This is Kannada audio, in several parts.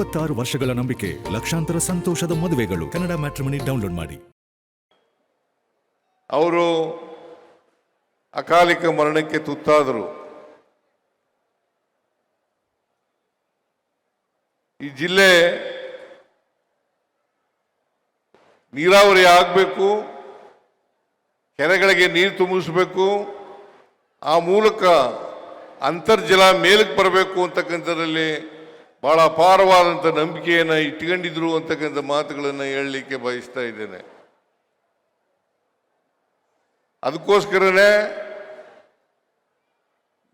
26 ವರ್ಷಗಳ ನಂಬಿಕೆ, ಲಕ್ಷಾಂತರ ಸಂತೋಷದ ಮದುವೆಗಳು. ಕನ್ನಡ ಮ್ಯಾಟ್ರಿಮನಿ ಡೌನ್ಲೋಡ್ ಮಾಡಿ. ಅವರು ಅಕಾಲಿಕ ಮರಣಕ್ಕೆ ತುತ್ತಾದರು. ಈ ಜಿಲ್ಲೆ ನೀರಾವರಿ ಆಗಬೇಕು, ಕೆರೆಗಳಿಗೆ ನೀರು ತುಂಬಿಸಬೇಕು, ಆ ಮೂಲಕ ಅಂತರ್ಜಲ ಮೇಲಕ್ಕೆ ಬರಬೇಕು ಅಂತಕ್ಕಂಥದ್ರಲ್ಲಿ ಬಹಳ ಅಪಾರವಾದಂಥ ನಂಬಿಕೆಯನ್ನು ಇಟ್ಕೊಂಡಿದ್ರು ಅಂತಕ್ಕಂಥ ಮಾತುಗಳನ್ನು ಹೇಳಲಿಕ್ಕೆ ಬಯಸ್ತಾ ಇದ್ದೇನೆ. ಅದಕ್ಕೋಸ್ಕರನೇ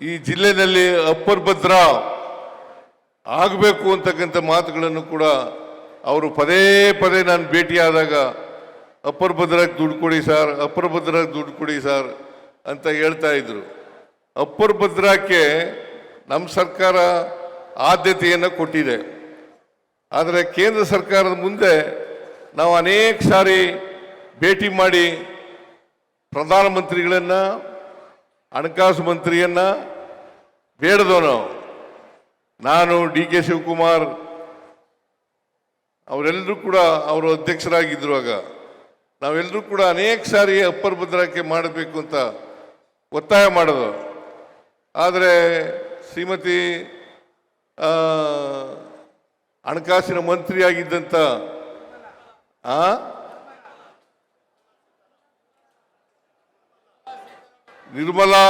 ಈ ಜಿಲ್ಲೆಯಲ್ಲಿ ಅಪ್ಪರ್ ಭದ್ರಾ ಆಗಬೇಕು ಅಂತಕ್ಕಂಥ ಮಾತುಗಳನ್ನು ಕೂಡ ಅವರು ಪದೇ ಪದೇ ನಾನು ಭೇಟಿಯಾದಾಗ ಅಪ್ಪರ್ ಭದ್ರಾಕ್ಕೆ ದುಡ್ಡು ಕೊಡಿ ಸರ್, ಅಪ್ಪರ್ ಭದ್ರಾಕ್ಕೆ ದುಡ್ಡು ಕೊಡಿ ಸರ್ ಅಂತ ಹೇಳ್ತಾ ಇದ್ರು. ಅಪ್ಪರ್ ಭದ್ರಾಕ್ಕೆ ನಮ್ಮ ಸರ್ಕಾರ ಆದ್ಯತೆಯನ್ನು ಕೊಟ್ಟಿದೆ. ಆದರೆ ಕೇಂದ್ರ ಸರ್ಕಾರದ ಮುಂದೆ ನಾವು ಅನೇಕ ಸಾರಿ ಭೇಟಿ ಮಾಡಿ ಪ್ರಧಾನಮಂತ್ರಿಗಳನ್ನು, ಹಣಕಾಸು ಮಂತ್ರಿಯನ್ನು ಬೇಡದವನು ನಾನು, DK ಶಿವಕುಮಾರ್ ಅವರೆಲ್ಲರೂ ಕೂಡ ಅವರು ಅಧ್ಯಕ್ಷರಾಗಿದ್ದರು. ನಾವೆಲ್ಲರೂ ಕೂಡ ಅನೇಕ ಸಾರಿ ಅಪ್ಪರ್ ಭದ್ರಾಕ್ಕೆ ಮಾಡಬೇಕು ಅಂತ ಒತ್ತಾಯ ಮಾಡೋದು. ಆದರೆ ಶ್ರೀಮತಿ ಹಣಕಾಸಿನ ಮಂತ್ರಿಯಾಗಿದ್ದಂಥ ನಿರ್ಮಲಾ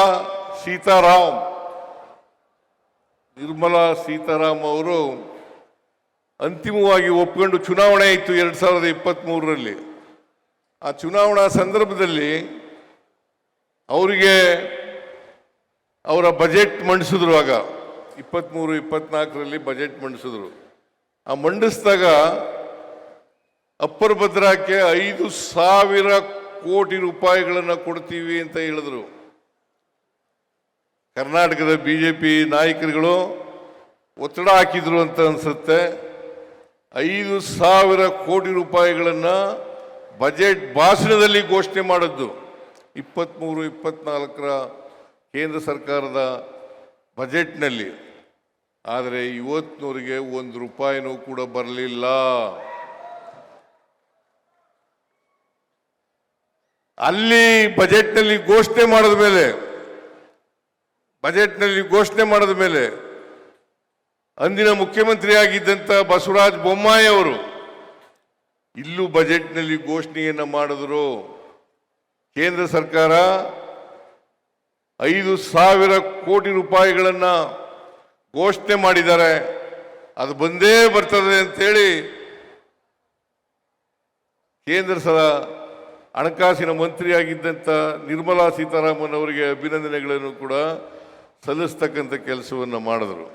ಸೀತಾರಾಮ್ ಅವರು ಅಂತಿಮವಾಗಿ ಒಪ್ಕೊಂಡು ಚುನಾವಣೆ ಇತ್ತು 2023ರಲ್ಲಿ. ಆ ಚುನಾವಣಾ ಸಂದರ್ಭದಲ್ಲಿ ಅವರಿಗೆ ಅವರ ಬಜೆಟ್ ಮಂಡಿಸಿದ್ರು. ಆಗ 23-24ರಲ್ಲಿ ಬಜೆಟ್ ಮಂಡಿಸಿದ್ರು. ಆ ಮಂಡಿಸಿದಾಗ ಅಪ್ಪರ್ ಭದ್ರಾಕ್ಕೆ 5,000 ಕೋಟಿ ರೂಪಾಯಿಗಳನ್ನು ಕೊಡ್ತೀವಿ ಅಂತ ಹೇಳಿದ್ರು. ಕರ್ನಾಟಕದ BJP ನಾಯಕರುಗಳು ಒತ್ತಡ ಹಾಕಿದ್ರು ಅಂತ ಅನ್ಸುತ್ತೆ. 5,000 ಕೋಟಿ ರೂಪಾಯಿಗಳನ್ನು ಬಜೆಟ್ ಭಾಷಣದಲ್ಲಿ ಘೋಷಣೆ ಮಾಡಿದ್ದು 23-24ರ ಕೇಂದ್ರ ಸರ್ಕಾರದ ಬಜೆಟ್ನಲ್ಲಿ. ಆದರೆ ಇವತ್ತಿನವರೆಗೆ 1 ರೂಪಾಯಿನೂ ಕೂಡ ಬರಲಿಲ್ಲ. ಅಲ್ಲಿ ಬಜೆಟ್ನಲ್ಲಿ ಘೋಷಣೆ ಮಾಡಿದ ಮೇಲೆ ಅಂದಿನ ಮುಖ್ಯಮಂತ್ರಿ ಆಗಿದ್ದಂಥ ಬಸವರಾಜ ಬೊಮ್ಮಾಯಿ ಅವರು ಇಲ್ಲೂ ಬಜೆಟ್ನಲ್ಲಿ ಘೋಷಣೆಯನ್ನು ಮಾಡಿದ್ರು. ಕೇಂದ್ರ ಸರ್ಕಾರ 5,000 ಕೋಟಿ ರೂಪಾಯಿಗಳನ್ನು ಘೋಷಣೆ ಮಾಡಿದ್ದಾರೆ, ಅದು ಬಂದೇ ಬರ್ತದೆ ಅಂತೇಳಿ ಕೇಂದ್ರ ಹಣಕಾಸಿನ ಮಂತ್ರಿಯಾಗಿದ್ದಂಥ ನಿರ್ಮಲಾ ಸೀತಾರಾಮನ್ ಅವರಿಗೆ ಅಭಿನಂದನೆಗಳನ್ನು ಕೂಡ ಸಲ್ಲಿಸ್ತಕ್ಕಂಥ ಕೆಲಸವನ್ನು ಮಾಡಿದರು.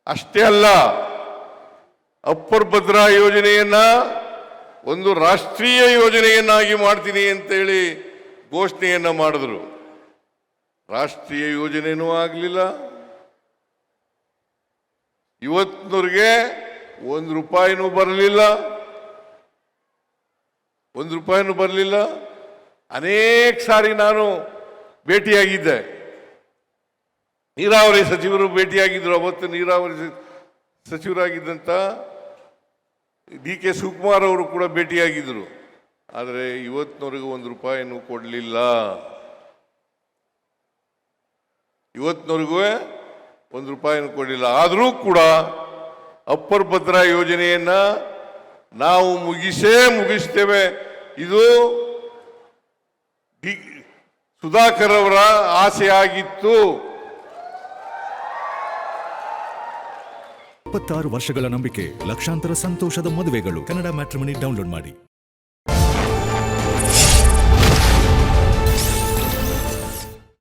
ಅಷ್ಟೇ ಅಲ್ಲ, ಅಪ್ಪರ್ ಭದ್ರಾ ಯೋಜನೆಯನ್ನ ಒಂದು ರಾಷ್ಟ್ರೀಯ ಯೋಜನೆಯನ್ನಾಗಿ ಮಾಡ್ತೀನಿ ಅಂತೇಳಿ ಘೋಷಣೆಯನ್ನ ಮಾಡಿದ್ರು. ರಾಷ್ಟ್ರೀಯ ಯೋಜನೆಯೂ ಆಗಲಿಲ್ಲ. ಇವತ್ತಿನವರೆಗೆ 1 ರೂಪಾಯಿನೂ ಬರಲಿಲ್ಲ. ಅನೇಕ ಸಾರಿ ನಾನು ಭೇಟಿಯಾಗಿದ್ದೆ, ನೀರಾವರಿ ಸಚಿವರು ಭೇಟಿಯಾಗಿದ್ದರು. ಅವತ್ತು ನೀರಾವರಿ ಸಚಿವರಾಗಿದ್ದಂಥ DK ಶಿವಕುಮಾರ್ ಅವರು ಕೂಡ ಭೇಟಿಯಾಗಿದ್ದರು. ಆದರೆ ಇವತ್ತಿನವರೆಗೂ 1 ರೂಪಾಯಿನೂ ಕೊಡಲಿಲ್ಲ. ಆದರೂ ಕೂಡ ಅಪ್ಪರ್ ಭದ್ರಾ ಯೋಜನೆಯನ್ನ ನಾವು ಮುಗಿಸ್ತೇವೆ. ಇದು ಸುಧಾಕರ್ ಅವರ ಆಸೆ ಆಗಿತ್ತು. 26 ವರ್ಷಗಳ ನಂಬಿಕೆ, ಲಕ್ಷಾಂತರ ಸಂತೋಷದ ಮದುವೆಗಳು. ಕನ್ನಡ ಮ್ಯಾಟ್ರಿಮನಿ ಡೌನ್ಲೋಡ್ ಮಾಡಿ.